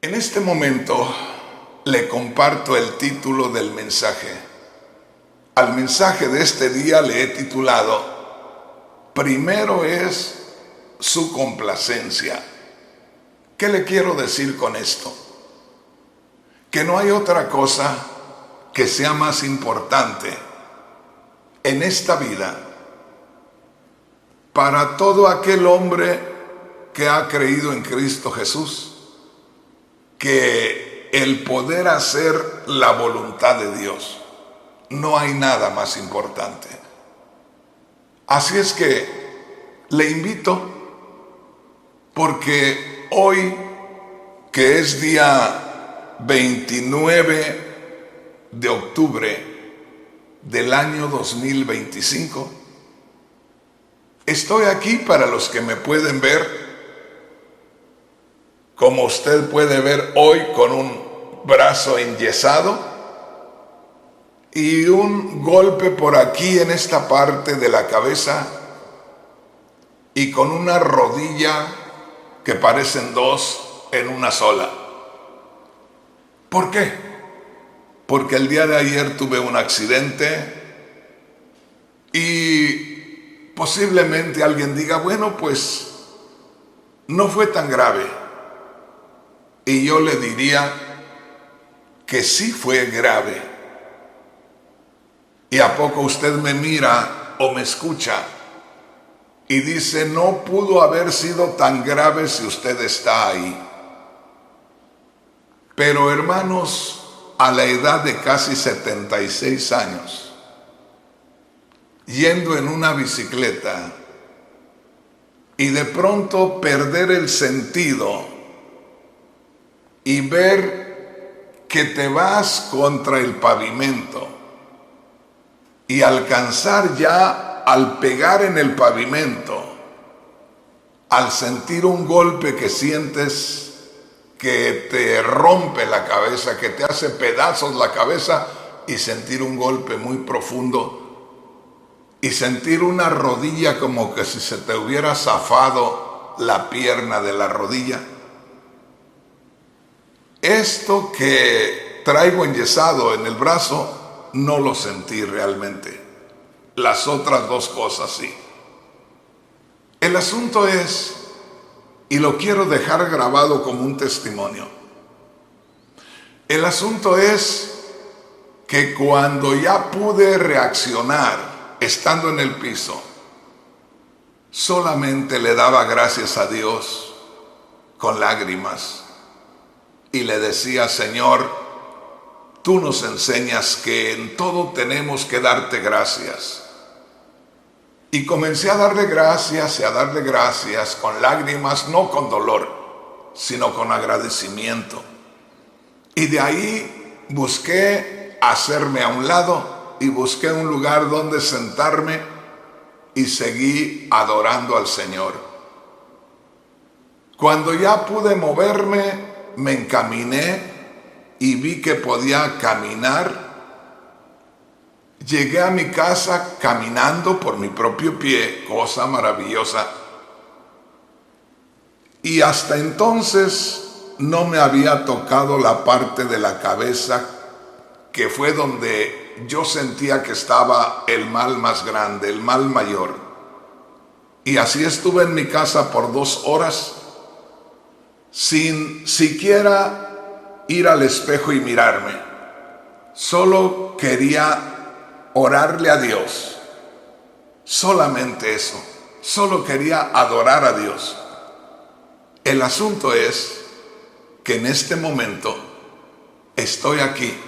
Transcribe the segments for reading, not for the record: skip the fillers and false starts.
En este momento le comparto el título del mensaje. Al mensaje de este día le he titulado: Primero es su complacencia. ¿Qué le quiero decir con esto? Que no hay otra cosa que sea más importante en esta vida para todo aquel hombre que ha creído en Cristo Jesús, que el poder hacer la voluntad de Dios. No hay nada más importante. Así es que le invito, porque hoy, que es día 29 de octubre del año 2025, estoy aquí para los que me pueden ver, como usted puede ver hoy, con un brazo enyesado y un golpe por aquí en esta parte de la cabeza y con una rodilla que parecen dos en una sola. ¿Por qué? Porque el día de ayer tuve un accidente y posiblemente alguien diga, bueno, pues no fue tan grave. Y yo le diría que sí fue grave. ¿Y a poco usted me mira o me escucha y dice, no pudo haber sido tan grave si usted está ahí? Pero hermanos, a la edad de casi 76 años, yendo en una bicicleta y de pronto perder el sentido y ver que te vas contra el pavimento y alcanzar ya al pegar en el pavimento, al sentir un golpe que sientes que te rompe la cabeza, que te hace pedazos la cabeza, y sentir un golpe muy profundo y sentir una rodilla como que si se te hubiera zafado la pierna de la rodilla. Esto que traigo enyesado en el brazo no lo sentí realmente. Las otras dos cosas sí. El asunto es, y lo quiero dejar grabado como un testimonio, el asunto es que cuando ya pude reaccionar estando en el piso, solamente le daba gracias a Dios con lágrimas. Y le decía, Señor, tú nos enseñas que en todo tenemos que darte gracias. Y comencé a darle gracias y a darle gracias con lágrimas, no con dolor, sino con agradecimiento. Y de ahí busqué hacerme a un lado y busqué un lugar donde sentarme y seguí adorando al Señor. Cuando ya pude moverme, me encaminé y vi que podía caminar. Llegué a mi casa caminando por mi propio pie, cosa maravillosa. Y hasta entonces no me había tocado la parte de la cabeza que fue donde yo sentía que estaba el mal más grande, el mal mayor. Y así estuve en mi casa por 2 horas, sin siquiera ir al espejo y mirarme. Solo quería orarle a Dios. Solamente eso. Solo quería adorar a Dios. El asunto es que en este momento estoy aquí.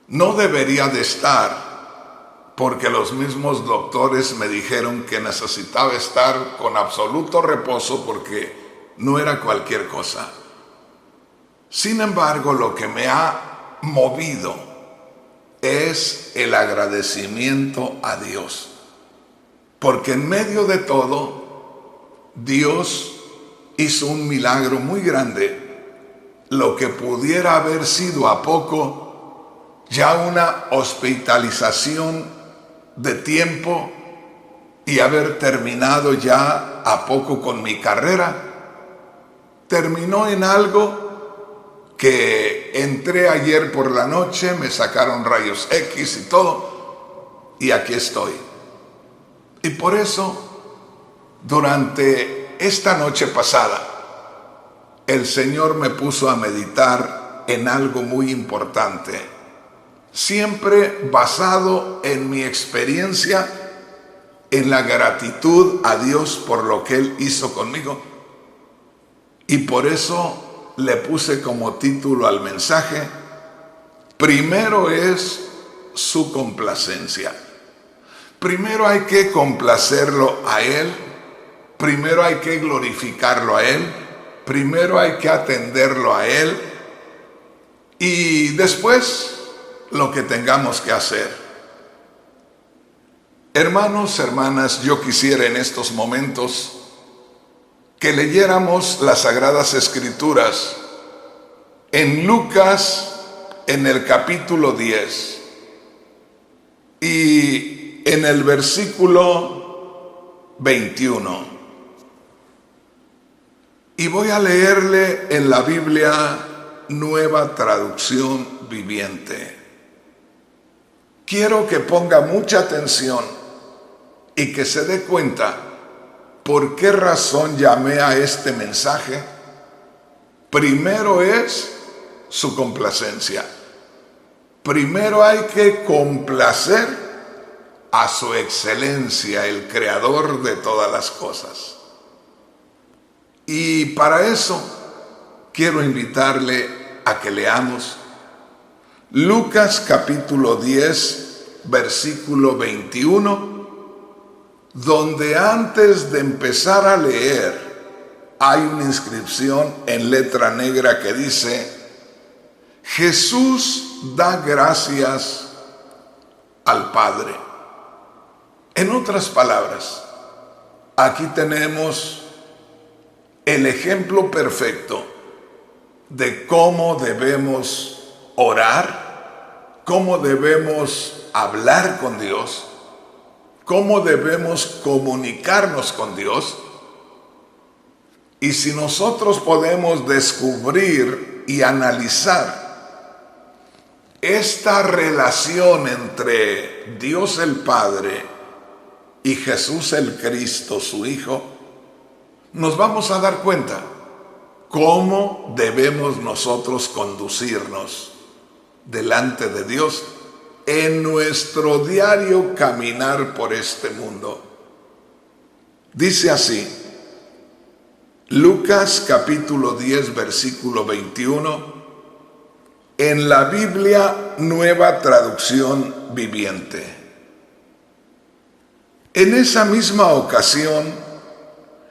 No debería de estar, porque los mismos doctores me dijeron que necesitaba estar con absoluto reposo porque no era cualquier cosa. Sin embargo, lo que me ha movido es el agradecimiento a Dios. Porque en medio de todo, Dios hizo un milagro muy grande. Lo que pudiera haber sido a poco, ya una hospitalización de tiempo y haber terminado ya a poco con mi carrera, terminó en algo que entré ayer por la noche, me sacaron rayos X y todo, y aquí estoy. Y por eso, durante esta noche pasada, el Señor me puso a meditar en algo muy importante, siempre basado en mi experiencia, en la gratitud a Dios por lo que Él hizo conmigo. Y por eso le puse como título al mensaje: primero es su complacencia. Primero hay que complacerlo a Él, primero hay que glorificarlo a Él, primero hay que atenderlo a Él, y después lo que tengamos que hacer. Hermanos, hermanas, yo quisiera en estos momentos que leyéramos las Sagradas Escrituras en Lucas, en el capítulo 10, y en el versículo 21. Y voy a leerle en la Biblia Nueva Traducción Viviente. Quiero que ponga mucha atención y que se dé cuenta por qué razón llamé a este mensaje: primero es su complacencia. Primero hay que complacer a su excelencia, el creador de todas las cosas. Y para eso quiero invitarle a que leamos Lucas capítulo 10, versículo 21, donde antes de empezar a leer hay una inscripción en letra negra que dice: Jesús da gracias al Padre. En otras palabras, aquí tenemos el ejemplo perfecto de cómo debemos orar, cómo debemos hablar con Dios, cómo debemos comunicarnos con Dios. Y si nosotros podemos descubrir y analizar esta relación entre Dios el Padre y Jesús el Cristo, su Hijo, nos vamos a dar cuenta cómo debemos nosotros conducirnos delante de Dios en nuestro diario caminar por este mundo. Dice así, Lucas capítulo 10, versículo 21, en la Biblia Nueva Traducción Viviente. En esa misma ocasión,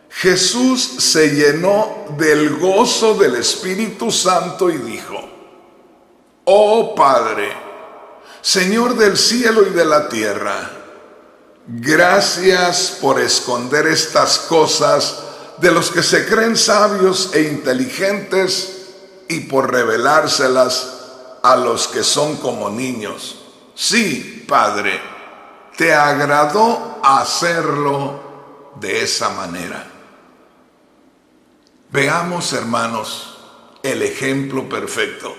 Jesús se llenó del gozo del Espíritu Santo y dijo: Oh Padre, Señor del cielo y de la tierra, gracias por esconder estas cosas de los que se creen sabios e inteligentes y por revelárselas a los que son como niños. Sí, Padre, te agradó hacerlo de esa manera. Veamos, hermanos, el ejemplo perfecto.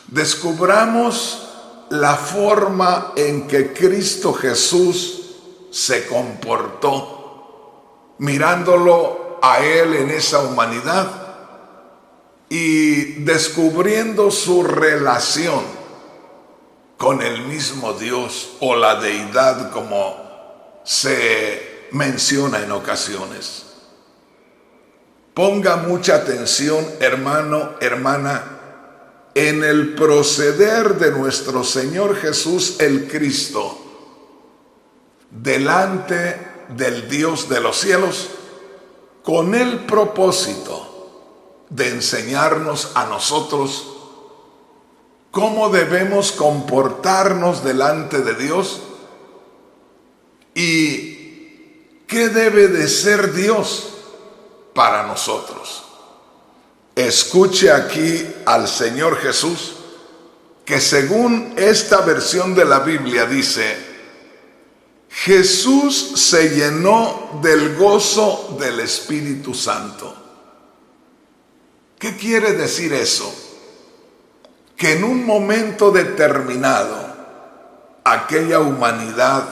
Descubramos la forma en que Cristo Jesús se comportó, mirándolo a Él en esa humanidad y descubriendo su relación con el mismo Dios o la deidad, como se menciona en ocasiones. Ponga mucha atención, hermano, hermana, en el proceder de nuestro Señor Jesús el Cristo delante del Dios de los cielos, con el propósito de enseñarnos a nosotros cómo debemos comportarnos delante de Dios y qué debe de ser Dios para nosotros. Escuche aquí al Señor Jesús, que según esta versión de la Biblia dice: Jesús se llenó del gozo del Espíritu Santo. ¿Qué quiere decir eso? en un momento determinado, aquella humanidad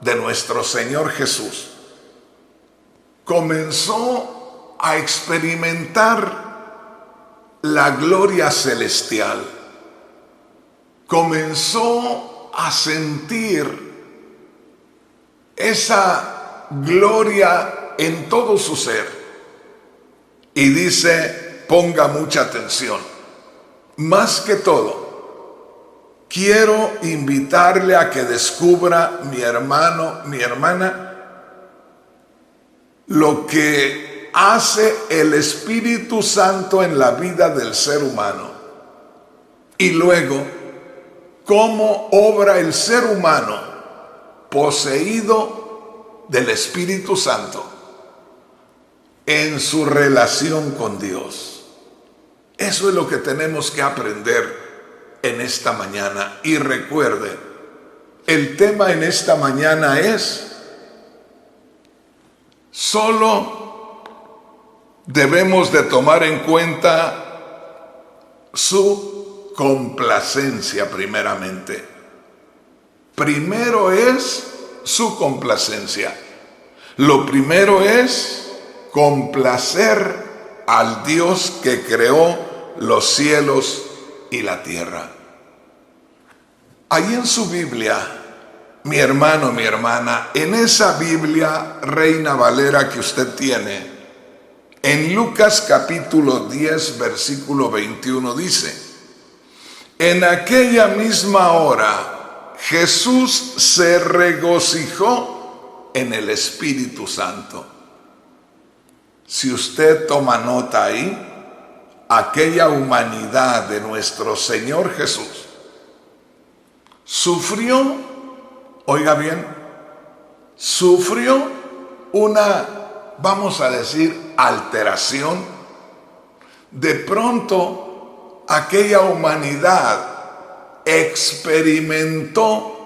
de nuestro Señor Jesús comenzó a experimentar la gloria celestial, comenzó a sentir esa gloria en todo su ser. Y dice, ponga mucha atención, más que todo, quiero invitarle a que descubra, mi hermano, mi hermana, lo que hace el Espíritu Santo en la vida del ser humano. Y luego, cómo obra el ser humano poseído del Espíritu Santo en su relación con Dios. Eso es lo que tenemos que aprender en esta mañana. Y recuerde, el tema en esta mañana es: solo debemos de tomar en cuenta su complacencia primeramente. Primero es su complacencia. Lo primero es complacer al Dios que creó los cielos y la tierra. Ahí en su Biblia, mi hermano, mi hermana, en esa Biblia Reina Valera que usted tiene, en Lucas capítulo 10, versículo 21 dice: en aquella misma hora Jesús se regocijó en el Espíritu Santo. Si usted toma nota ahí, aquella humanidad de nuestro Señor Jesús sufrió, oiga bien, sufrió una, vamos a decir, alteración. De pronto, aquella humanidad experimentó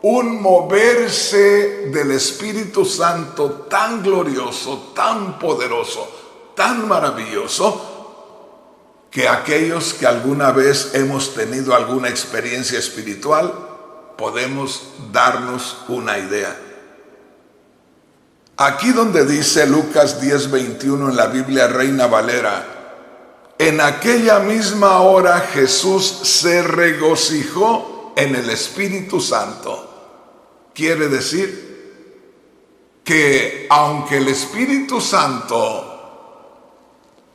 un moverse del Espíritu Santo tan glorioso, tan poderoso, tan maravilloso, que aquellos que alguna vez hemos tenido alguna experiencia espiritual, podemos darnos una idea. Aquí donde dice Lucas 10:21 en la Biblia Reina Valera: en aquella misma hora Jesús se regocijó en el Espíritu Santo. Quiere decir que aunque el Espíritu Santo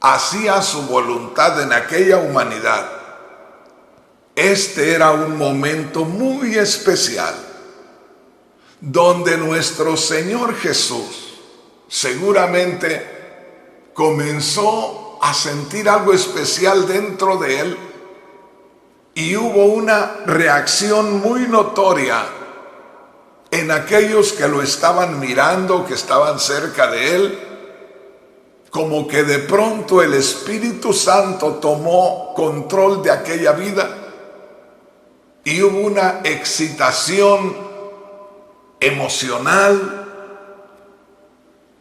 hacía su voluntad en aquella humanidad, este era un momento muy especial donde nuestro Señor Jesús seguramente comenzó a sentir algo especial dentro de él, y hubo una reacción muy notoria en aquellos que lo estaban mirando, que estaban cerca de él, como que de pronto el Espíritu Santo tomó control de aquella vida y hubo una excitación emocional,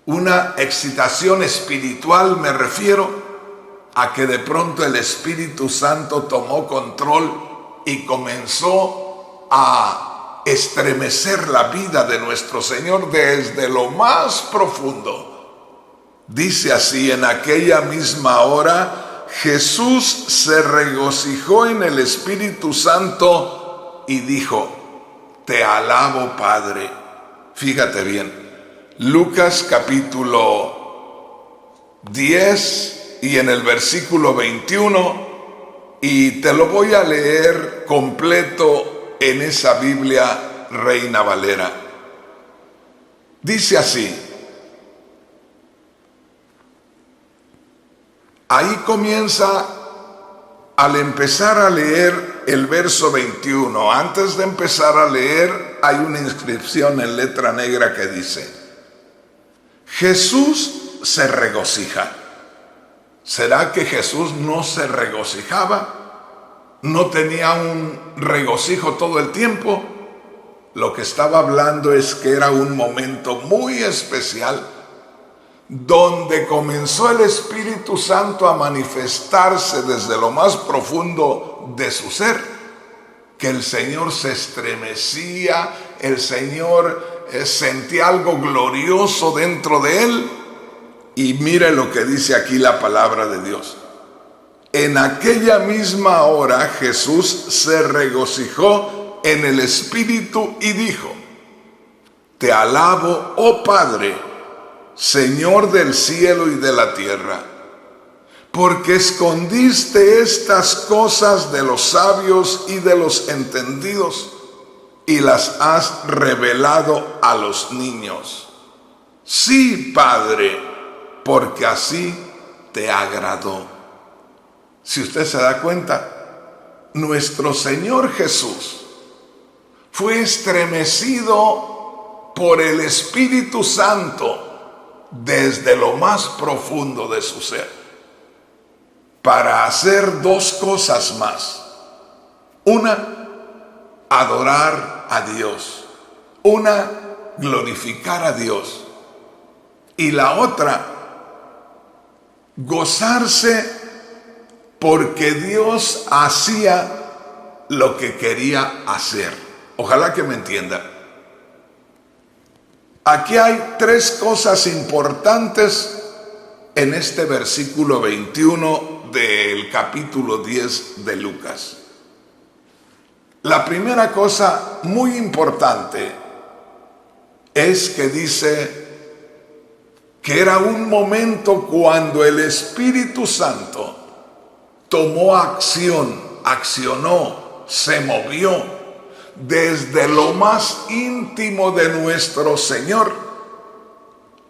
una excitación espiritual, me refiero a que de pronto el Espíritu Santo tomó control y comenzó a estremecer la vida de nuestro Señor desde lo más profundo. Dice así: en aquella misma hora Jesús se regocijó en el Espíritu Santo y dijo: te alabo, Padre. Fíjate bien, Lucas capítulo 10 y en el versículo 21, y te lo voy a leer completo en esa Biblia Reina Valera. Dice así. Ahí comienza, al empezar a leer el verso 21, antes de empezar a leer, hay una inscripción en letra negra que dice: Jesús se regocija. ¿Será que Jesús no se regocijaba? ¿No tenía un regocijo todo el tiempo? Lo que estaba hablando es que era un momento muy especial donde comenzó el Espíritu Santo a manifestarse desde lo más profundo de su ser, que el Señor se estremecía, el Señor sentía algo glorioso dentro de él. Y mire lo que dice aquí la palabra de Dios. En aquella misma hora Jesús se regocijó en el Espíritu y dijo: Te alabo, oh Padre, Señor del cielo y de la tierra, porque escondiste estas cosas de los sabios y de los entendidos y las has revelado a los niños. Sí, Padre, porque así te agradó. Si usted se da cuenta, nuestro Señor Jesús fue estremecido por el Espíritu Santo desde lo más profundo de su ser, para hacer dos cosas más. Una, adorar a Dios. Una, glorificar a Dios. Y la otra, gozarse porque Dios hacía lo que quería hacer. Ojalá que me entienda. Aquí hay tres cosas importantes en este versículo 21 del capítulo 10 de Lucas. La primera cosa muy importante es que dice que era un momento cuando el Espíritu Santo tomó acción, accionó, se movió desde lo más íntimo de nuestro Señor.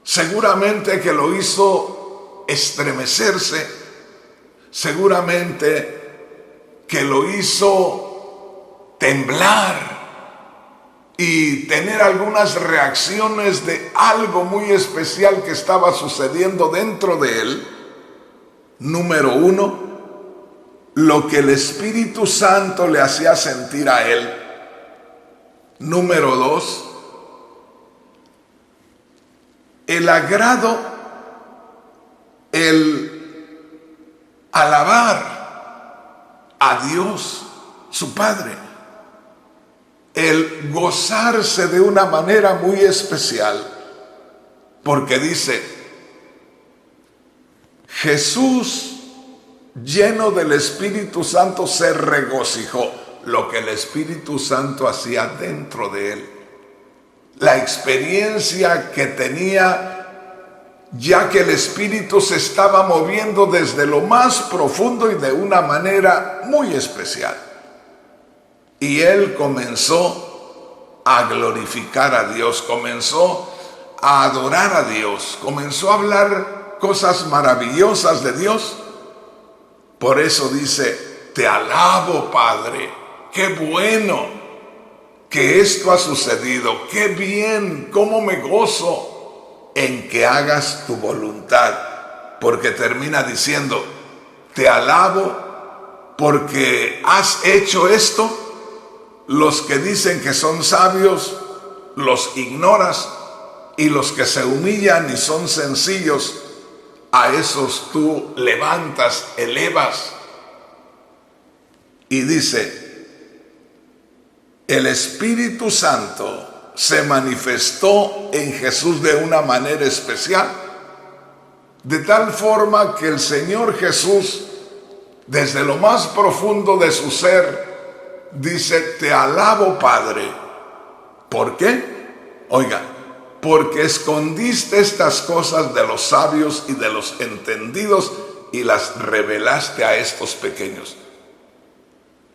Seguramente que lo hizo estremecerse, seguramente que lo hizo temblar y tener algunas reacciones de algo muy especial que estaba sucediendo dentro de él. Número uno, lo que el Espíritu Santo le hacía sentir a él. Número dos, el agrado, el alabar a Dios, su Padre, el gozarse de una manera muy especial, porque dice, Jesús, lleno del Espíritu Santo, se regocijó. Lo que el Espíritu Santo hacía dentro de él, la experiencia que tenía, ya que el Espíritu se estaba moviendo desde lo más profundo y de una manera muy especial. Y él comenzó a glorificar a Dios, comenzó a adorar a Dios, comenzó a hablar cosas maravillosas de Dios. Por eso dice, te alabo, Padre. Qué bueno que esto ha sucedido. Qué bien, cómo me gozo en que hagas tu voluntad. Porque termina diciendo, te alabo porque has hecho esto. Los que dicen que son sabios, los ignoras. Y los que se humillan y son sencillos, a esos tú levantas, elevas. Y dice, el Espíritu Santo se manifestó en Jesús de una manera especial, de tal forma que el Señor Jesús, desde lo más profundo de su ser, dice, te alabo, Padre. ¿Por qué? Oiga, porque escondiste estas cosas de los sabios y de los entendidos y las revelaste a estos pequeños.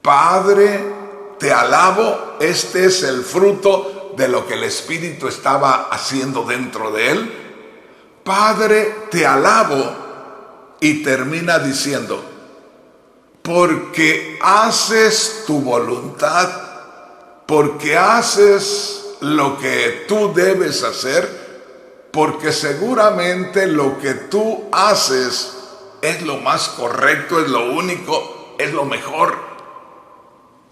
Padre, te alabo. Este es el fruto de lo que el Espíritu estaba haciendo dentro de él. Padre, te alabo. Y termina diciendo, porque haces tu voluntad, porque haces lo que tú debes hacer, porque seguramente lo que tú haces es lo más correcto, es lo único, es lo mejor.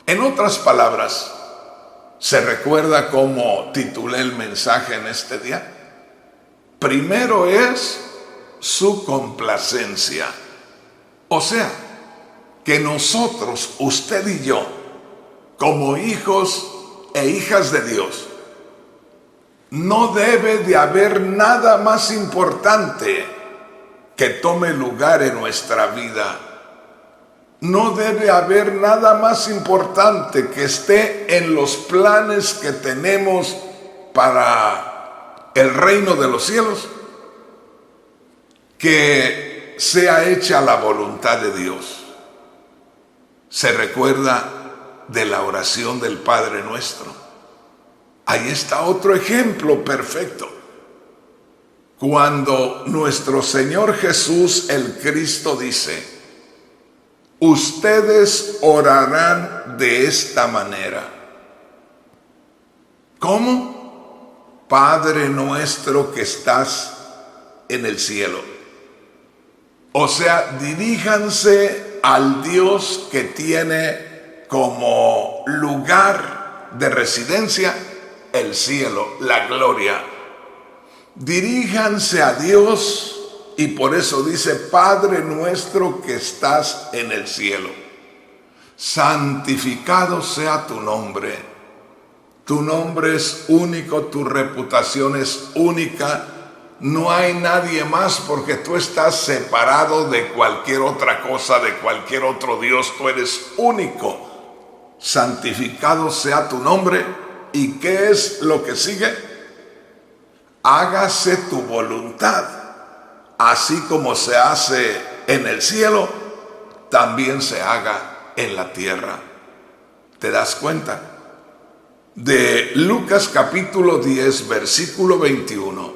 En otras palabras, ¿se recuerda cómo titulé el mensaje en este día? Primero es su complacencia. O sea, que nosotros, usted y yo, como hijos e hijas de Dios, no debe de haber nada más importante que tome lugar en nuestra vida. No debe haber nada más importante que esté en los planes que tenemos para el reino de los cielos, que sea hecha la voluntad de Dios. Se recuerda de la oración del Padre Nuestro. Ahí está otro ejemplo perfecto. Cuando nuestro Señor Jesús el Cristo dice: ustedes orarán de esta manera. ¿Cómo? Padre nuestro que estás en el cielo. O sea, diríjanse al Dios que tiene como lugar de residencia el cielo, la gloria. Diríjanse a Dios, y por eso dice: Padre nuestro que estás en el cielo, santificado sea tu nombre. Tu nombre es único, tu reputación es única. No hay nadie más, porque tú estás separado de cualquier otra cosa, de cualquier otro Dios. Tú eres único. Santificado sea tu nombre. ¿Y qué es lo que sigue? Hágase tu voluntad, así como se hace en el cielo, también se haga en la tierra. ¿Te das cuenta? De Lucas capítulo 10, versículo 21,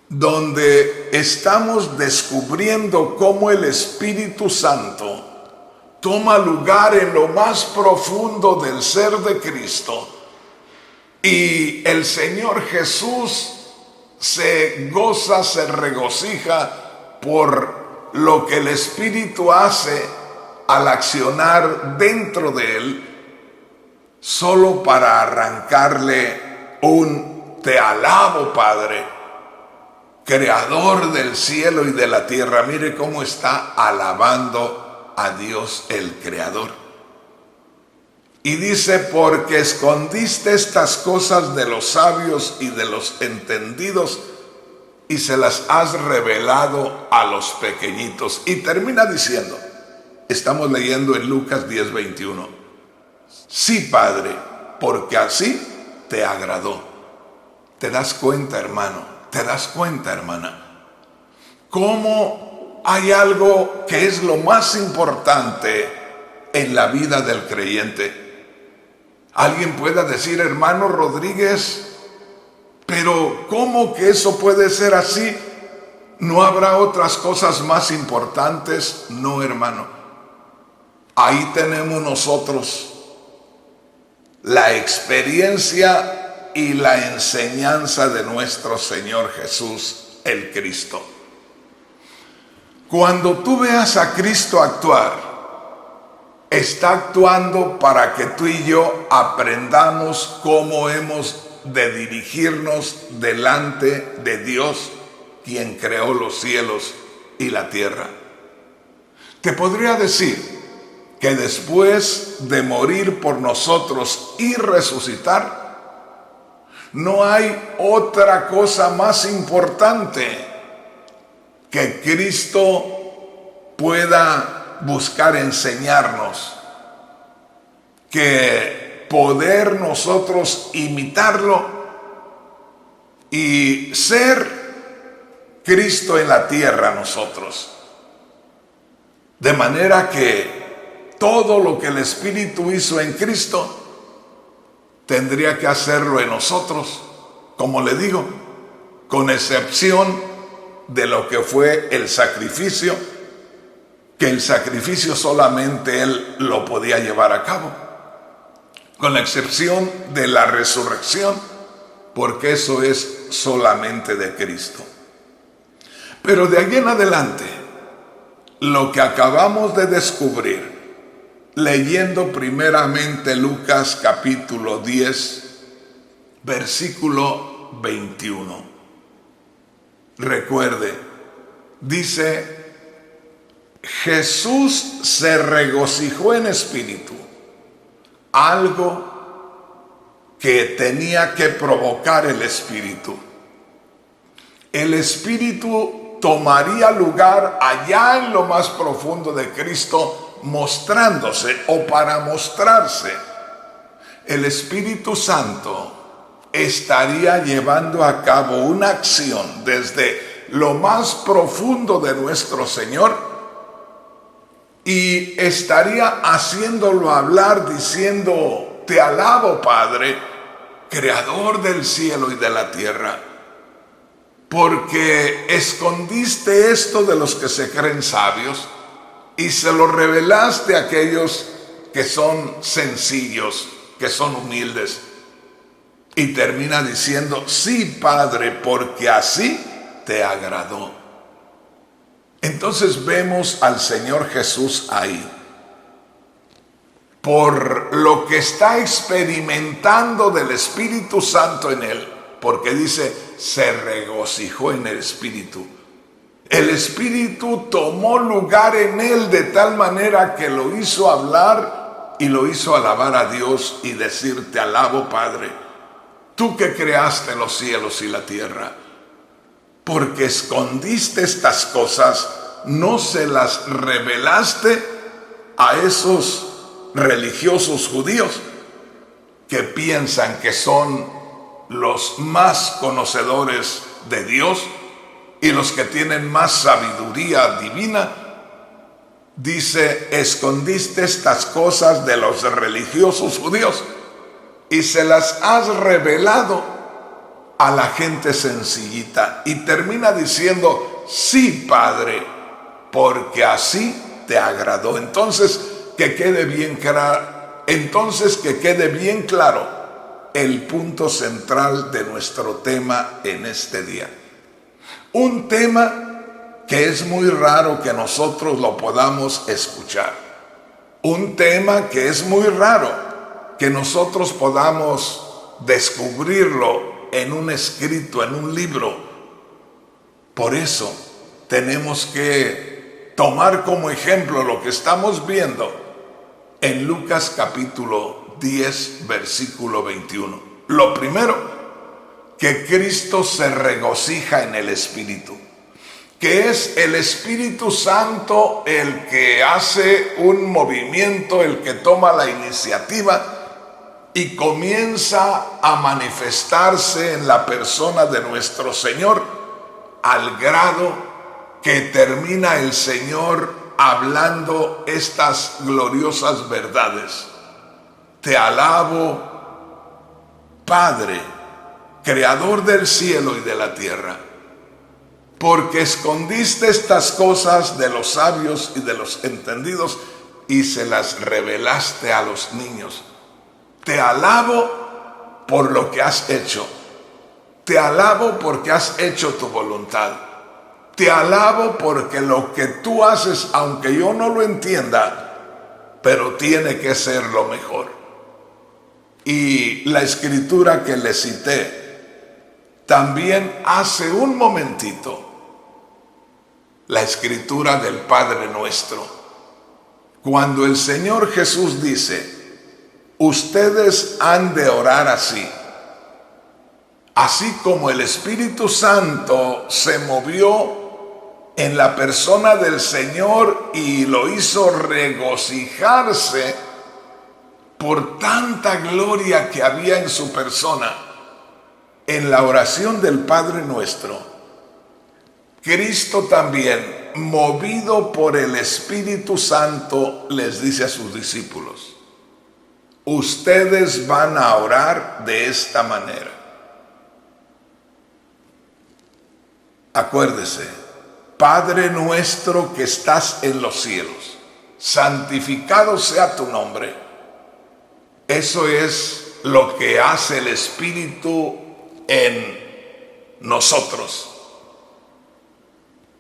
donde estamos descubriendo cómo el Espíritu Santo toma lugar en lo más profundo del ser de Cristo. Y el Señor Jesús se goza, se regocija por lo que el Espíritu hace al accionar dentro de él, solo para arrancarle un te alabo, Padre, creador del cielo y de la tierra. Mire cómo está alabando a Dios el creador. Y dice: porque escondiste estas cosas de los sabios y de los entendidos y se las has revelado a los pequeñitos. Y termina diciendo, estamos leyendo en Lucas 10:21, sí, Padre, porque así te agradó. ¿Te das cuenta, hermano? ¿Te das cuenta, hermana? ¿Cómo hay algo que es lo más importante en la vida del creyente? Alguien pueda decir: hermano Rodríguez, pero ¿cómo que eso puede ser así? ¿No habrá otras cosas más importantes? No, hermano. Ahí tenemos nosotros la experiencia y la enseñanza de nuestro Señor Jesús el Cristo. Cuando tú veas a Cristo actuar, está actuando para que tú y yo aprendamos cómo hemos de dirigirnos delante de Dios, quien creó los cielos y la tierra. Te podría decir que después de morir por nosotros y resucitar, no hay otra cosa más importante que Cristo pueda buscar enseñarnos, que poder nosotros imitarlo y ser Cristo en la tierra nosotros. De manera que todo lo que el Espíritu hizo en Cristo tendría que hacerlo en nosotros, como le digo, con excepción de lo que fue el sacrificio, que el sacrificio solamente Él lo podía llevar a cabo, con la excepción de la resurrección, porque eso es solamente de Cristo. Pero de ahí en adelante, lo que acabamos de descubrir, leyendo primeramente Lucas capítulo 10, versículo 21. Recuerde, dice: Jesús se regocijó en espíritu, algo que tenía que provocar el espíritu. El espíritu tomaría lugar allá en lo más profundo de Cristo, mostrándose o para mostrarse. El Espíritu Santo estaría llevando a cabo una acción desde lo más profundo de nuestro Señor y estaría haciéndolo hablar diciendo: te alabo, Padre, creador del cielo y de la tierra, porque escondiste esto de los que se creen sabios y se lo revelaste a aquellos que son sencillos, que son humildes. Y termina diciendo: sí, Padre, porque así te agradó. Entonces vemos al Señor Jesús ahí, por lo que está experimentando del Espíritu Santo en él, porque dice: se regocijó en el Espíritu. El Espíritu tomó lugar en él de tal manera que lo hizo hablar y lo hizo alabar a Dios y decir: te alabo, Padre, tú que creaste los cielos y la tierra, porque escondiste estas cosas, no se las revelaste a esos religiosos judíos que piensan que son los más conocedores de Dios y los que tienen más sabiduría divina. Dice: escondiste estas cosas de los religiosos judíos y se las has revelado a la gente sencillita. Y termina diciendo: sí, Padre, porque así te agradó. Entonces que quede bien claro el punto central de nuestro tema en este día. Un tema que es muy raro que nosotros lo podamos escuchar. Un tema que es muy raro que nosotros podamos descubrirlo en un escrito, en un libro. Por eso tenemos que tomar como ejemplo lo que estamos viendo en Lucas capítulo 10, versículo 21. Lo primero, que Cristo se regocija en el Espíritu, que es el Espíritu Santo el que hace un movimiento, el que toma la iniciativa y comienza a manifestarse en la persona de nuestro Señor, al grado que termina el Señor hablando estas gloriosas verdades: te alabo, Padre, creador del cielo y de la tierra, porque escondiste estas cosas de los sabios y de los entendidos y se las revelaste a los niños. Te alabo por lo que has hecho. Te alabo porque has hecho tu voluntad. Te alabo porque lo que tú haces, aunque yo no lo entienda, pero tiene que ser lo mejor. Y la escritura que le cité también hace un momentito, la escritura del Padre Nuestro, cuando el Señor Jesús dice: ustedes han de orar así. Así como el Espíritu Santo se movió en la persona del Señor y lo hizo regocijarse por tanta gloria que había en su persona, en la oración del Padre Nuestro, Cristo también, movido por el Espíritu Santo, les dice a sus discípulos: ustedes van a orar de esta manera. Acuérdese: Padre nuestro que estás en los cielos, santificado sea tu nombre. Eso es lo que hace el Espíritu en nosotros.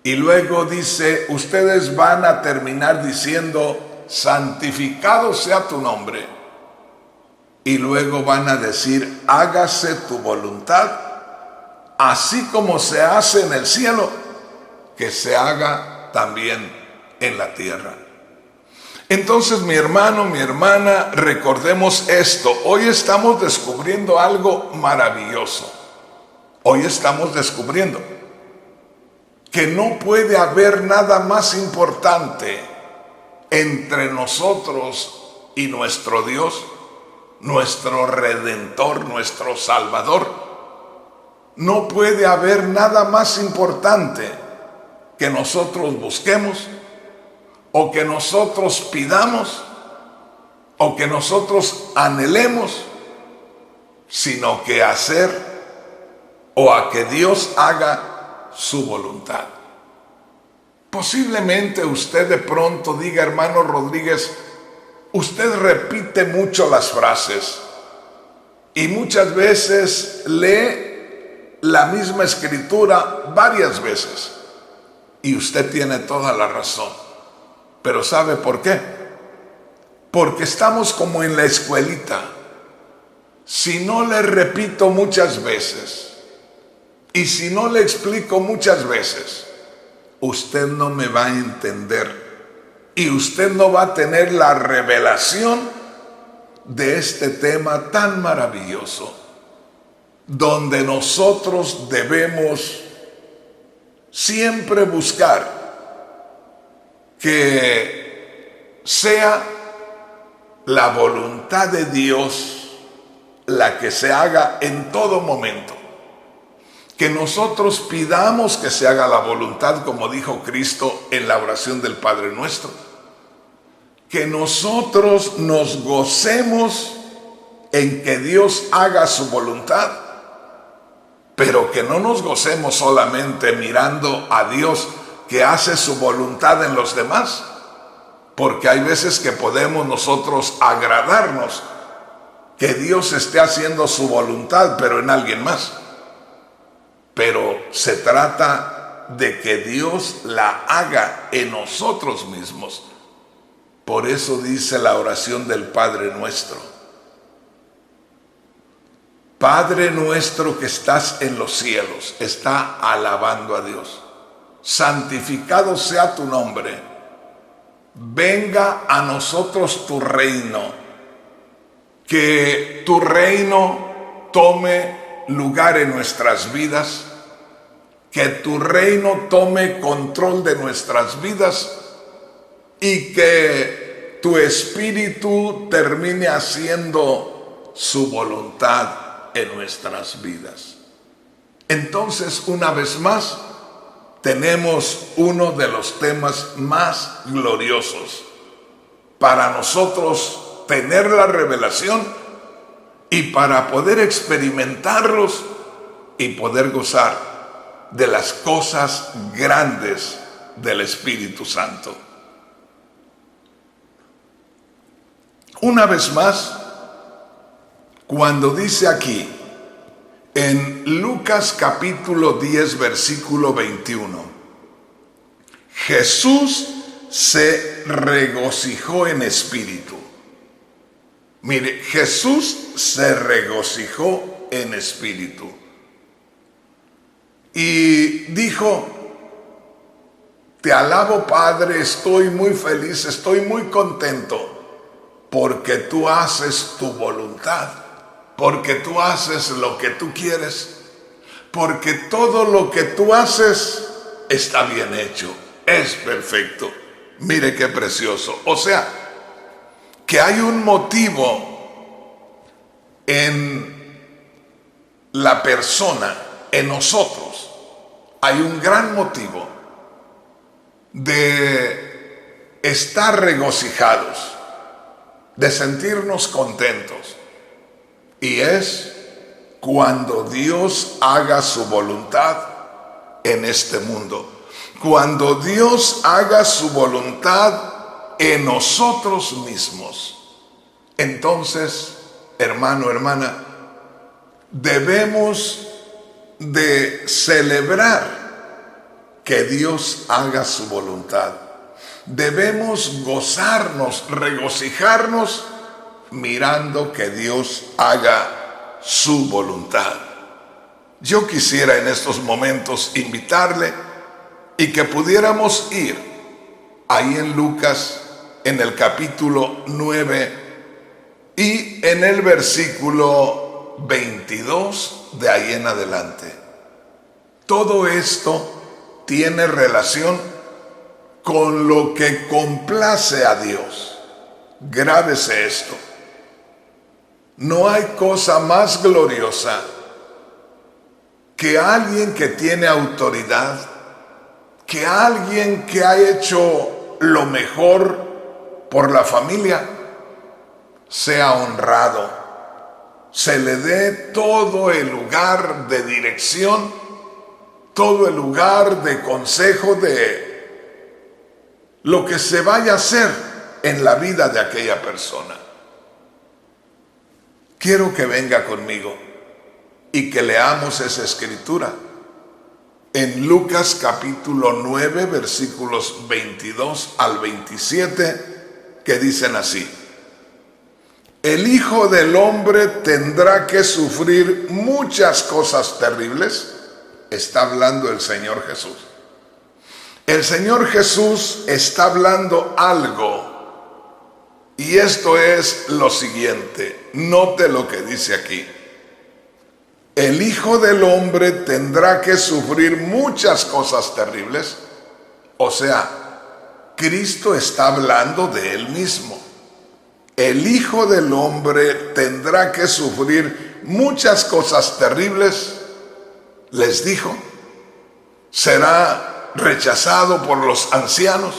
Y luego dice: ustedes van a terminar diciendo: santificado sea tu nombre. Y luego van a decir: hágase tu voluntad, así como se hace en el cielo, que se haga también en la tierra. Entonces, mi hermano, mi hermana, recordemos esto. Hoy estamos descubriendo algo maravilloso. Hoy estamos descubriendo que no puede haber nada más importante entre nosotros y nuestro Dios, nuestro Redentor, nuestro Salvador. No puede haber nada más importante que nosotros busquemos, o que nosotros pidamos, o que nosotros anhelemos, sino que hacer o a que Dios haga su voluntad. Posiblemente usted de pronto diga: hermano Rodríguez, usted repite mucho las frases y muchas veces lee la misma escritura varias veces. Y usted tiene toda la razón. Pero ¿sabe por qué? Porque estamos como en la escuelita. Si no le repito muchas veces y si no le explico muchas veces, usted no me va a entender y usted no va a tener la revelación de este tema tan maravilloso, donde nosotros debemos siempre buscar que sea la voluntad de Dios la que se haga en todo momento. Que nosotros pidamos que se haga la voluntad, como dijo Cristo en la oración del Padre Nuestro. Que nosotros nos gocemos en que Dios haga su voluntad, pero que no nos gocemos solamente mirando a Dios que hace su voluntad en los demás, porque hay veces que podemos nosotros agradarnos que Dios esté haciendo su voluntad, pero en alguien más. Pero se trata de que Dios la haga en nosotros mismos. Por eso dice la oración del Padre Nuestro: Padre nuestro que estás en los cielos. Está alabando a Dios. Santificado sea tu nombre. Venga a nosotros tu reino. Que tu reino tome lugar en nuestras vidas. Que tu reino tome control de nuestras vidas. Y que tu espíritu termine haciendo su voluntad en nuestras vidas. Entonces, una vez más, tenemos uno de los temas más gloriosos para nosotros tener la revelación y para poder experimentarlos y poder gozar de las cosas grandes del Espíritu Santo. Una vez más, cuando dice aquí en Lucas capítulo 10 versículo 21, Jesús se regocijó en espíritu. Mire, Jesús se regocijó en espíritu y dijo: te alabo, Padre, estoy muy feliz, estoy muy contento, porque tú haces tu voluntad, porque tú haces lo que tú quieres, porque todo lo que tú haces está bien hecho, es perfecto. Mire qué precioso. O sea, que hay un motivo en la persona, en nosotros, hay un gran motivo de estar regocijados, de sentirnos contentos, y es cuando Dios haga su voluntad en este mundo, cuando Dios haga su voluntad en nosotros mismos. Entonces, hermano, hermana, debemos de celebrar que Dios haga su voluntad. Debemos gozarnos, regocijarnos, mirando que Dios haga su voluntad. Yo quisiera en estos momentos invitarle y que pudiéramos ir ahí en Lucas, en el capítulo 9 y en el versículo 22 de ahí en adelante. Todo esto tiene relación con lo que complace a Dios. Grábese esto. No hay cosa más gloriosa que alguien que tiene autoridad, que alguien que ha hecho lo mejor por la familia, sea honrado, se le dé todo el lugar de dirección, todo el lugar de consejo de lo que se vaya a hacer en la vida de aquella persona. Quiero que venga conmigo y que leamos esa escritura en Lucas capítulo 9 versículos 22 al 27, que dicen así: el Hijo del Hombre tendrá que sufrir muchas cosas terribles. Está hablando el Señor Jesús. El Señor Jesús está hablando algo, y esto es lo siguiente. Note lo que dice aquí. El Hijo del Hombre tendrá que sufrir muchas cosas terribles. O sea, Cristo está hablando de Él mismo. El Hijo del Hombre tendrá que sufrir muchas cosas terribles. Les dijo, será rechazado por los ancianos,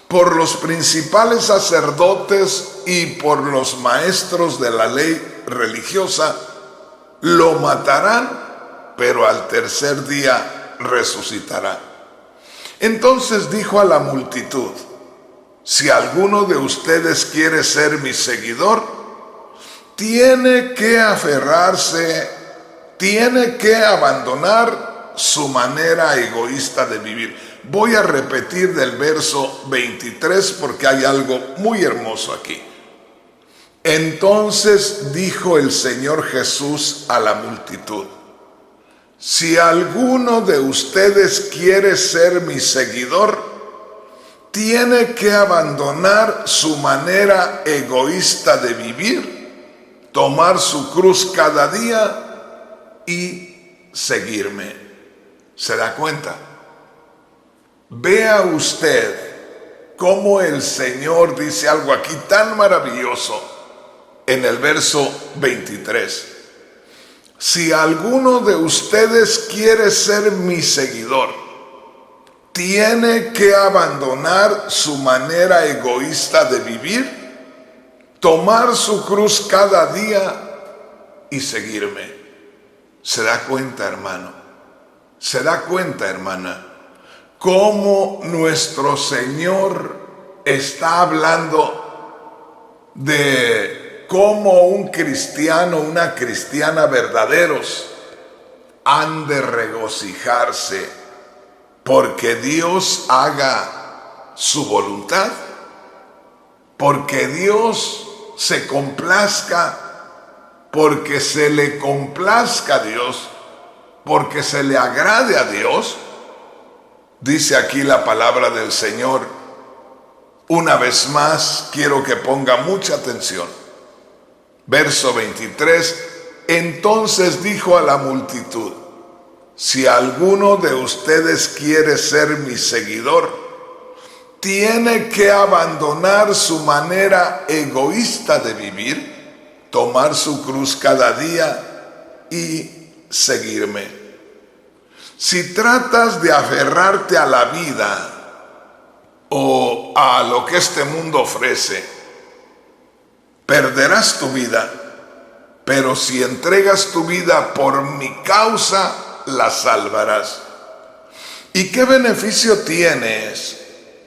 por los principales sacerdotes y por los maestros de la ley religiosa. Lo matarán, pero al tercer día resucitará. Entonces dijo a la multitud: si alguno de ustedes quiere ser mi seguidor, tiene que aferrarse, tiene que abandonar su manera egoísta de vivir. Voy a repetir del verso 23 porque hay algo muy hermoso aquí. Entonces dijo el Señor Jesús a la multitud: si alguno de ustedes quiere ser mi seguidor, tiene que abandonar su manera egoísta de vivir, tomar su cruz cada día y seguirme. ¿Se da cuenta? Vea usted cómo el Señor dice algo aquí tan maravilloso en el verso 23. Si alguno de ustedes quiere ser mi seguidor, tiene que abandonar su manera egoísta de vivir, tomar su cruz cada día y seguirme. ¿Se da cuenta, hermano? ¿Se da cuenta, hermana? Cómo nuestro Señor está hablando de cómo un cristiano, una cristiana verdaderos han de regocijarse porque Dios haga su voluntad, porque Dios se complazca, porque se le complazca a Dios, porque se le agrade a Dios. Dice aquí la palabra del Señor. Una vez más, quiero que ponga mucha atención. Verso 23, entonces dijo a la multitud: si alguno de ustedes quiere ser mi seguidor, tiene que abandonar su manera egoísta de vivir, tomar su cruz cada día y seguirme. Si tratas de aferrarte a la vida o a lo que este mundo ofrece, perderás tu vida, pero si entregas tu vida por mi causa, la salvarás. ¿Y qué beneficio tienes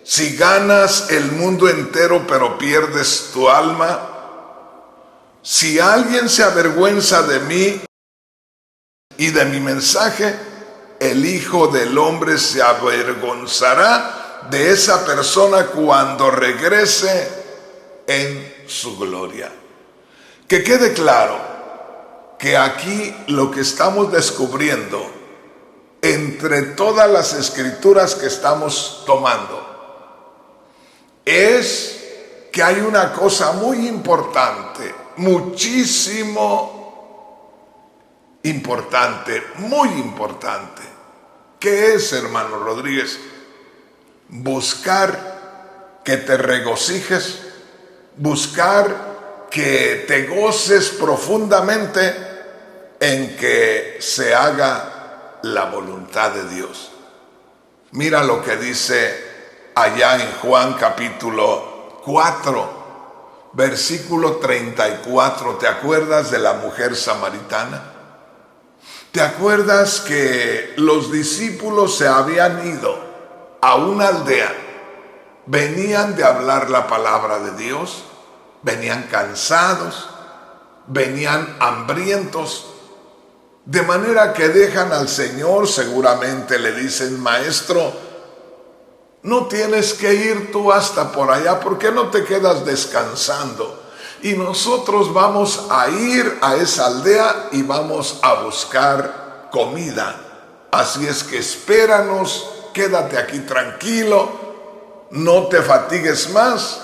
si ganas el mundo entero pero pierdes tu alma? Si alguien se avergüenza de mí y de mi mensaje, el Hijo del Hombre se avergonzará de esa persona cuando regrese en su gloria. Que quede claro que aquí lo que estamos descubriendo entre todas las escrituras que estamos tomando es que hay una cosa muy importante, muchísimo importante, muy importante. ¿Qué es, hermano Rodríguez? Buscar que te regocijes, buscar que te goces profundamente en que se haga la voluntad de Dios. Mira lo que dice allá en Juan capítulo 4, versículo 34. ¿Te acuerdas de la mujer samaritana? ¿Te acuerdas que los discípulos se habían ido a una aldea? Venían de hablar la palabra de Dios, venían cansados, venían hambrientos, de manera que dejan al Señor. Seguramente le dicen: Maestro, no tienes que ir tú hasta por allá, ¿por qué no te quedas descansando? Y nosotros vamos a ir a esa aldea y vamos a buscar comida. Así es que espéranos, quédate aquí tranquilo, no te fatigues más.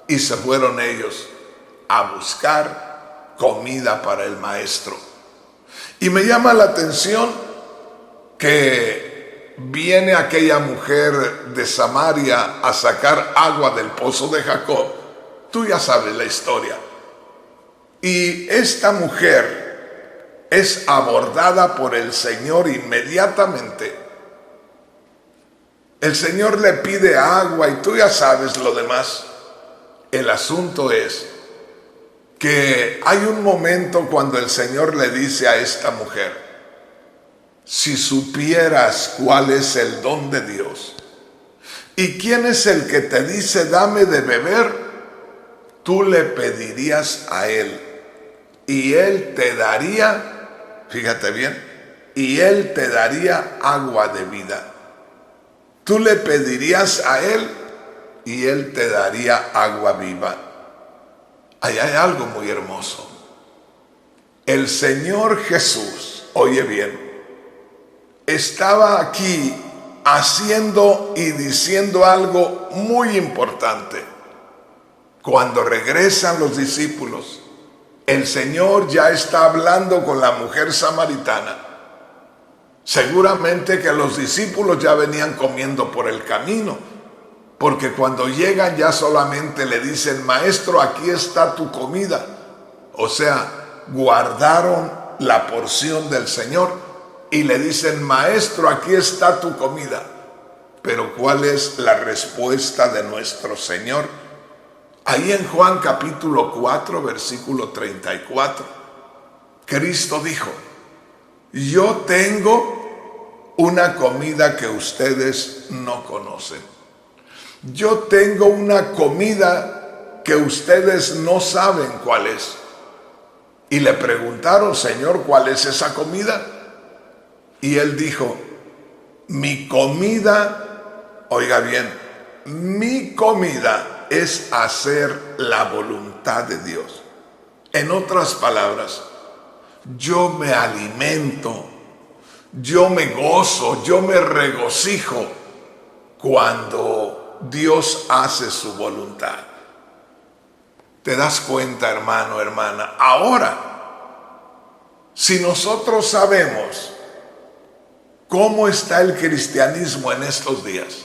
Y se fueron ellos a buscar comida para el maestro. Y me llama la atención que viene aquella mujer de Samaria a sacar agua del pozo de Jacob. Tú ya sabes la historia. Y esta mujer es abordada por el Señor inmediatamente. El Señor le pide agua y tú ya sabes lo demás. El asunto es que hay un momento cuando el Señor le dice a esta mujer: si supieras cuál es el don de Dios y quién es el que te dice dame de beber, tú le pedirías a Él y Él te daría, fíjate bien, y Él te daría agua de vida. Tú le pedirías a Él y Él te daría agua viva. Ahí hay algo muy hermoso. El Señor Jesús, oye bien, estaba aquí haciendo y diciendo algo muy importante. Cuando regresan los discípulos, el Señor ya está hablando con la mujer samaritana. Seguramente que los discípulos ya venían comiendo por el camino, porque cuando llegan ya solamente le dicen: Maestro, aquí está tu comida. O sea, guardaron la porción del Señor y le dicen: Maestro, aquí está tu comida. Pero ¿cuál es la respuesta de nuestro Señor? Ahí en Juan capítulo 4, versículo 34, Cristo dijo: yo tengo una comida que ustedes no conocen. Yo tengo una comida que ustedes no saben cuál es. Y le preguntaron: Señor, ¿cuál es esa comida? Y Él dijo: mi comida, oiga bien, mi comida es hacer la voluntad de Dios. En otras palabras, yo me alimento, yo me gozo, yo me regocijo cuando Dios hace su voluntad. ¿Te das cuenta, hermano, hermana? Ahora, si nosotros sabemos cómo está el cristianismo en estos días,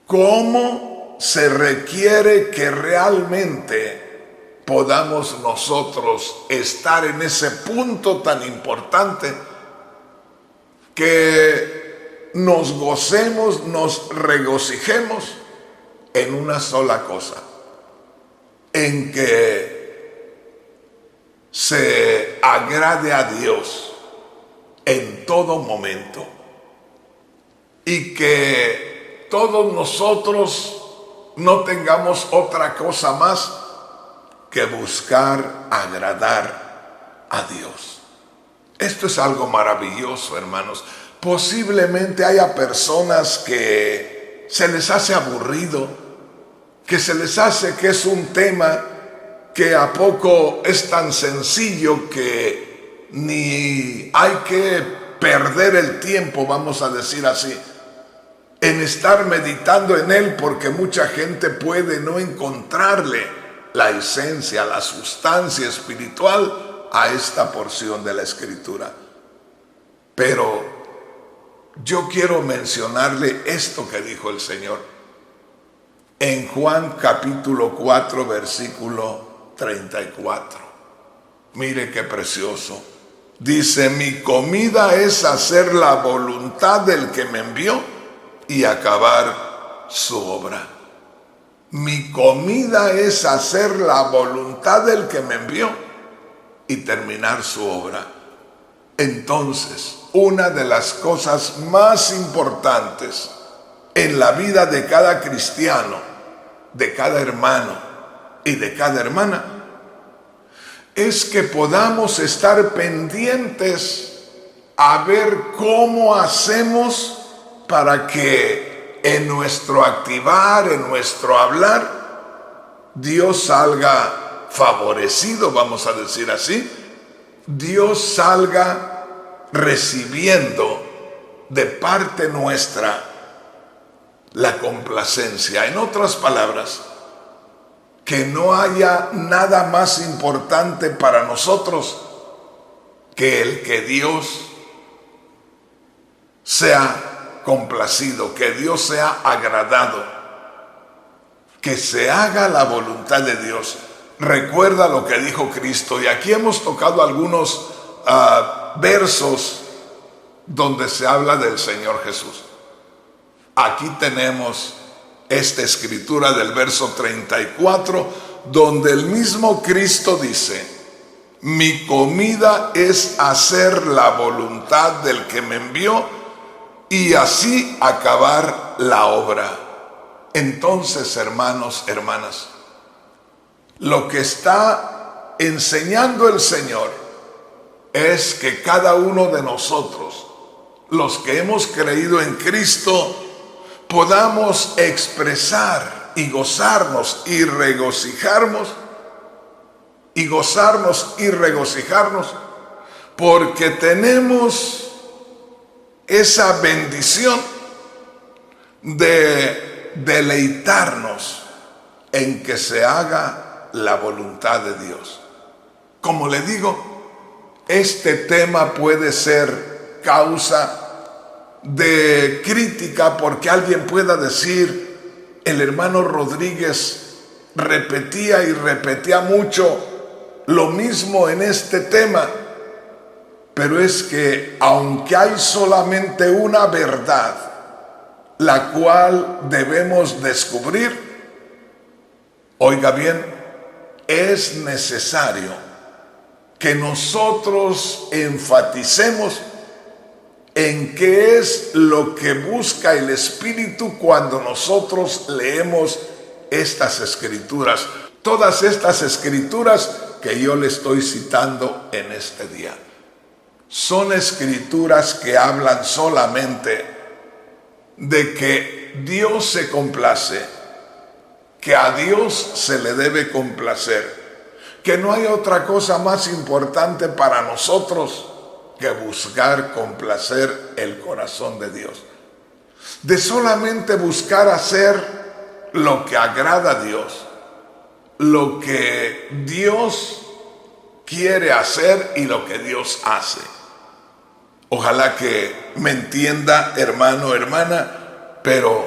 cómo se requiere que realmente podamos nosotros estar en ese punto tan importante, que nos gocemos, nos regocijemos en una sola cosa, en que se agrade a Dios en todo momento y que todos nosotros no tengamos otra cosa más que buscar agradar a Dios. Esto es algo maravilloso, hermanos. Posiblemente haya personas que se les hace aburrido, que se les hace que es un tema que a poco es tan sencillo que ni hay que perder el tiempo, vamos a decir así. en estar meditando en él, porque mucha gente puede no encontrarle la esencia, la sustancia espiritual a esta porción de la Escritura. Pero yo quiero mencionarle esto que dijo el Señor en Juan capítulo 4, versículo 34. Mire qué precioso. Dice: mi comida es hacer la voluntad del que me envió y acabar su obra. Mi comida es hacer la voluntad del que me envió y terminar su obra. Entonces, una de las cosas más importantes en la vida de cada cristiano, de cada hermano y de cada hermana, es que podamos estar pendientes a ver cómo hacemos para que en nuestro activar, en nuestro hablar, Dios salga favorecido, vamos a decir así. Dios salga recibiendo de parte nuestra la complacencia. En otras palabras, que no haya nada más importante para nosotros que el que Dios sea complacido, que Dios sea agradado, que se haga la voluntad de Dios. Recuerda lo que dijo Cristo, y aquí hemos tocado algunos versos donde se habla del Señor Jesús. Aquí tenemos esta escritura del verso 34, donde el mismo Cristo dice: mi comida es hacer la voluntad del que me envió y así acabar la obra. Entonces, hermanos, hermanas, lo que está enseñando el Señor es que cada uno de nosotros, los que hemos creído en Cristo, podamos expresar y gozarnos y regocijarnos, porque tenemos esa bendición de deleitarnos en que se haga la voluntad de Dios. Como le digo, este tema puede ser causa de crítica, porque alguien pueda decir: el hermano Rodríguez repetía y repetía mucho lo mismo en este tema. Pero es que aunque hay solamente una verdad, la cual debemos descubrir, oiga bien, es necesario que nosotros enfaticemos en qué es lo que busca el Espíritu cuando nosotros leemos estas escrituras. Todas estas escrituras que yo le estoy citando en este día son escrituras que hablan solamente de que Dios se complace, que a Dios se le debe complacer, que no hay otra cosa más importante para nosotros que buscar complacer el corazón de Dios. De solamente buscar hacer lo que agrada a Dios, lo que Dios quiere hacer y lo que Dios hace. Ojalá que me entienda, hermano, hermana, pero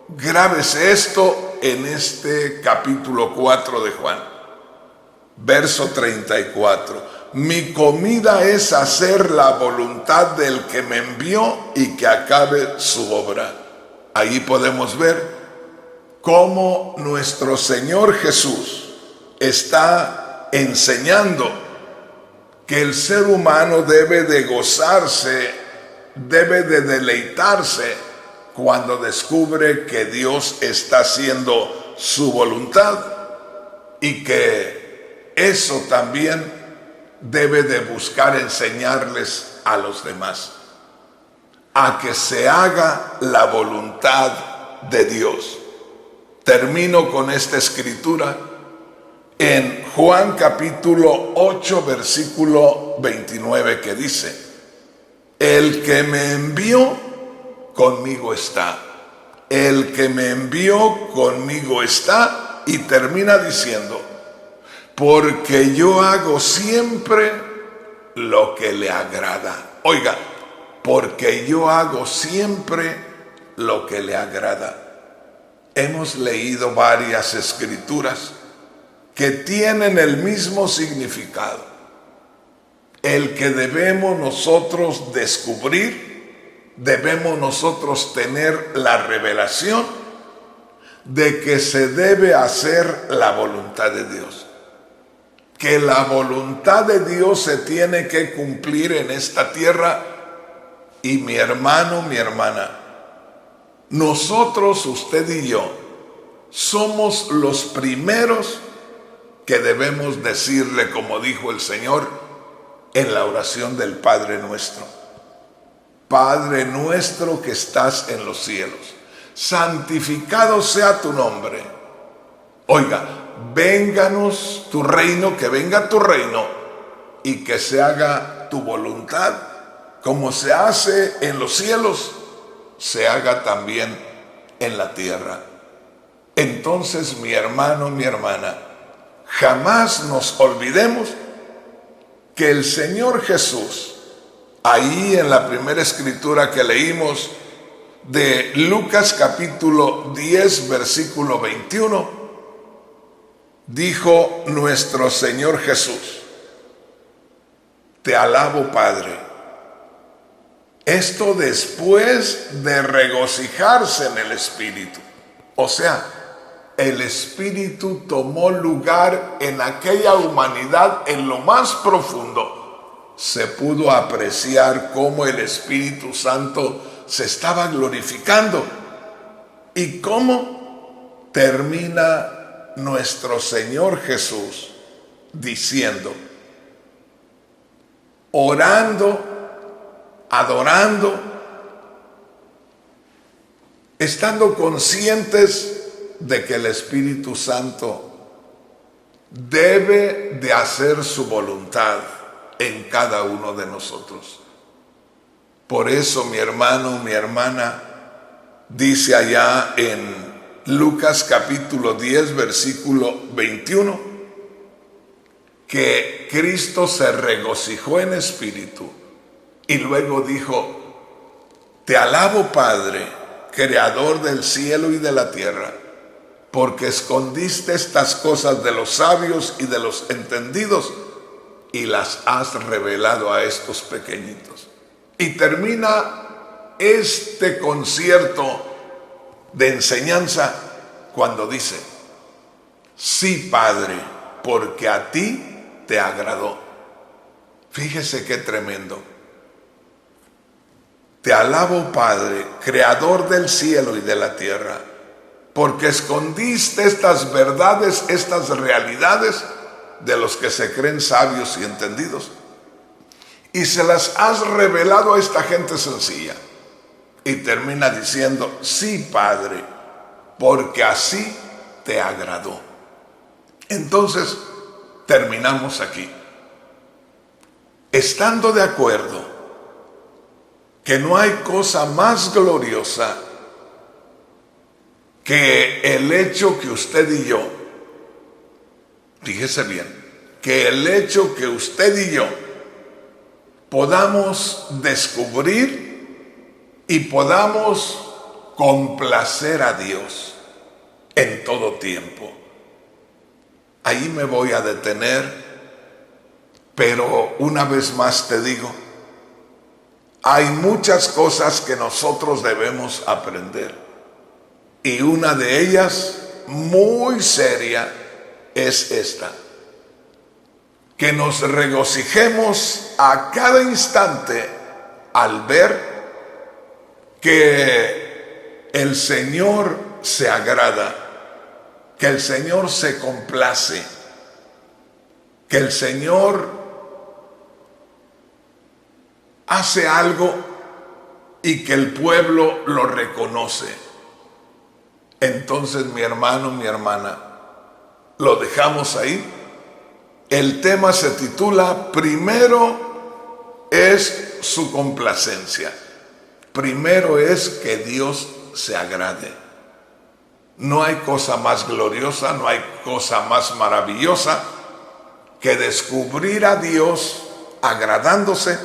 grábese esto en este capítulo 4 de Juan, verso 34. Mi comida es hacer la voluntad del que me envió y que acabe su obra. Ahí podemos ver cómo nuestro Señor Jesús está enseñando que el ser humano debe de gozarse, debe de deleitarse cuando descubre que Dios está haciendo su voluntad, y que eso también debe de buscar enseñarles a los demás, a que se haga la voluntad de Dios. Termino con esta escritura en Juan capítulo 8, versículo 29, que dice: el que me envió conmigo está, el que me envió conmigo está, y termina diciendo, porque yo hago siempre lo que le agrada. Oiga, porque yo hago siempre lo que le agrada. Hemos leído varias escrituras que tienen el mismo significado, el que debemos nosotros descubrir, debemos nosotros tener la revelación de que se debe hacer la voluntad de Dios, que la voluntad de Dios se tiene que cumplir en esta tierra. Y mi hermano, mi hermana, nosotros, usted y yo, somos los primeros que debemos decirle, como dijo el Señor en la oración del Padre Nuestro: Padre nuestro que estás en los cielos, santificado sea tu nombre. Oiga, vénganos tu reino, que venga tu reino, y que se haga tu voluntad, como se hace en los cielos, se haga también en la tierra. Entonces, mi hermano, mi hermana, jamás nos olvidemos que el Señor Jesús, ahí en la primera escritura que leímos de Lucas capítulo 10, versículo 21, dijo nuestro Señor Jesús: te alabo, Padre. Esto después de regocijarse en el Espíritu. O sea, el Espíritu tomó lugar en aquella humanidad en lo más profundo. Se pudo apreciar cómo el Espíritu Santo se estaba glorificando. Y cómo termina nuestro Señor Jesús diciendo, orando, adorando, estando conscientes de que el Espíritu Santo debe de hacer su voluntad en cada uno de nosotros. Por eso, mi hermano, mi hermana, dice allá en Lucas capítulo 10, versículo 21, que Cristo se regocijó en espíritu y luego dijo: te alabo, Padre, creador del cielo y de la tierra, porque escondiste estas cosas de los sabios y de los entendidos y las has revelado a estos pequeñitos. Y termina este concierto de enseñanza cuando dice: sí, Padre, porque a ti te agradó. Fíjese qué tremendo. Te alabo, Padre, creador del cielo y de la tierra, porque escondiste estas verdades, estas realidades de los que se creen sabios y entendidos, y se las has revelado a esta gente sencilla. Y termina diciendo: sí, Padre, porque así te agradó. Entonces, terminamos aquí, estando de acuerdo que no hay cosa más gloriosa que el hecho que usted y yo, fíjese bien, que el hecho que usted y yo podamos descubrir y podamos complacer a Dios en todo tiempo. Ahí me voy a detener, pero una vez más te digo, hay muchas cosas que nosotros debemos aprender, y una de ellas muy seria es esta: que nos regocijemos a cada instante al ver que el Señor se agrada, que el Señor se complace, que el Señor hace algo y que el pueblo lo reconoce. Entonces, mi hermano, mi hermana, lo dejamos ahí. El tema se titula: primero es su complacencia. Primero es que Dios se agrade. No hay cosa más gloriosa, no hay cosa más maravillosa que descubrir a Dios agradándose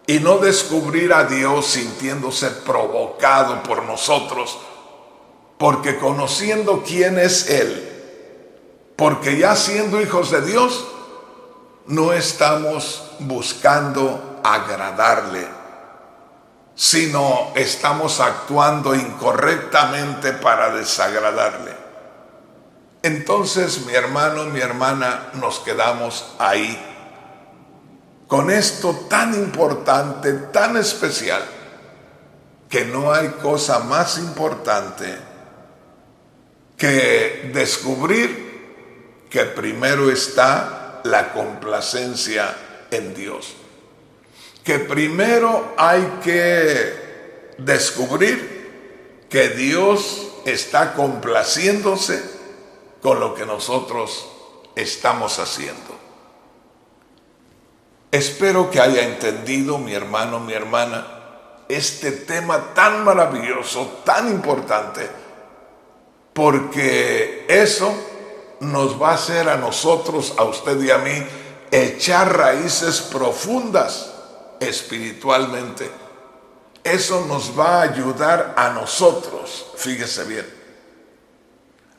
y no descubrir a Dios sintiéndose provocado por nosotros, porque conociendo quién es Él, porque ya siendo hijos de Dios, no estamos buscando agradarle, sino estamos actuando incorrectamente para desagradarle. Entonces, mi hermano, mi hermana, nos quedamos ahí, con esto tan importante, tan especial, que no hay cosa más importante que descubrir que primero está la complacencia en Dios. Que primero hay que descubrir que Dios está complaciéndose con lo que nosotros estamos haciendo. Espero que haya entendido, mi hermano, mi hermana, este tema tan maravilloso, tan importante, porque eso nos va a hacer a nosotros, a usted y a mí, echar raíces profundas espiritualmente. Eso nos va a ayudar a nosotros, fíjese bien,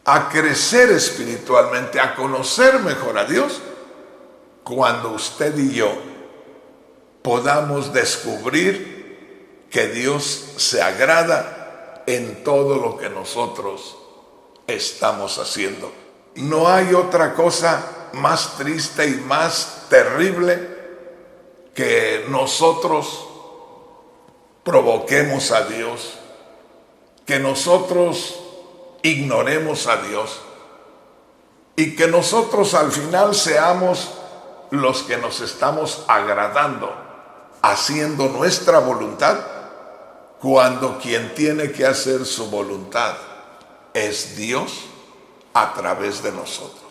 a crecer espiritualmente, a conocer mejor a Dios, cuando usted y yo podamos descubrir que Dios se agrada en todo lo que nosotros estamos haciendo. No hay otra cosa más triste y más terrible que nosotros provoquemos a Dios, que nosotros ignoremos a Dios y que nosotros al final seamos los que nos estamos agradando, haciendo nuestra voluntad, cuando quien tiene que hacer su voluntad es Dios a través de nosotros.